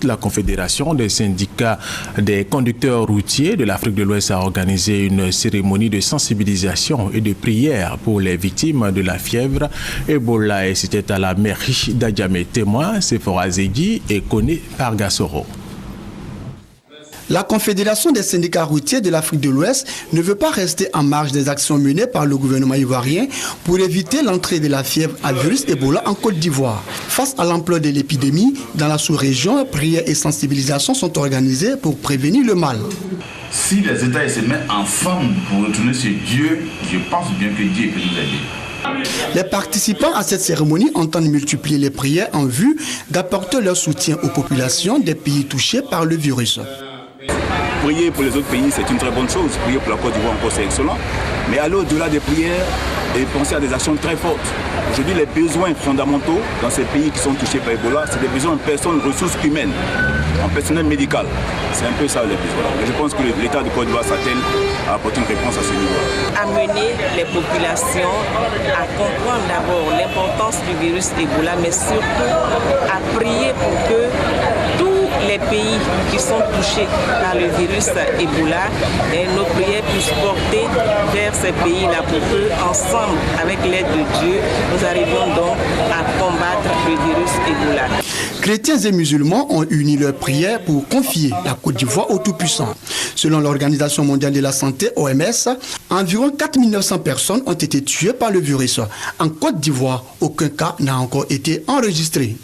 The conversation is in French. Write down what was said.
la Confédération des syndicats des conducteurs routiers de l'Afrique de l'Ouest a organisé une cérémonie de sensibilisation et de prière pour les victimes de la fièvre Ebola. Et c'était à la mairie d'Adjamé. Témoin, Sephora Zegui et Koné Pargasoro. La Confédération des syndicats routiers de l'Afrique de l'Ouest ne veut pas rester en marge des actions menées par le gouvernement ivoirien pour éviter l'entrée de la fièvre à virus Ebola en Côte d'Ivoire. Face à l'ampleur de l'épidémie, dans la sous-région, prières et sensibilisations sont organisées pour prévenir le mal. Si les États se mettent ensemble pour retourner sur Dieu, je pense bien que Dieu peut nous aider. Les participants à cette cérémonie entendent multiplier les prières en vue d'apporter leur soutien aux populations des pays touchés par le virus. Prier pour les autres pays, c'est une très bonne chose. Prier pour la Côte d'Ivoire encore, c'est excellent. Mais aller au-delà des prières et penser à des actions très fortes. Aujourd'hui, les besoins fondamentaux dans ces pays qui sont touchés par Ebola, c'est des besoins en personnes, ressources humaines, en personnel médical. C'est un peu ça les besoins. Et je pense que l'État de Côte d'Ivoire s'attelle à apporter une réponse à ce niveau. Amener les populations à comprendre d'abord l'importance du virus Ebola, mais surtout à prier pour que tous les pays qui sont touchés par le virus Ebola, et nos prières puissent porter vers ces pays-là pour que, ensemble, avec l'aide de Dieu, nous arrivions donc à combattre le virus Ebola. Chrétiens et musulmans ont uni leurs prières pour confier la Côte d'Ivoire au Tout-Puissant. Selon l'Organisation mondiale de la santé, OMS, environ 4 900 personnes ont été tuées par le virus. En Côte d'Ivoire, aucun cas n'a encore été enregistré.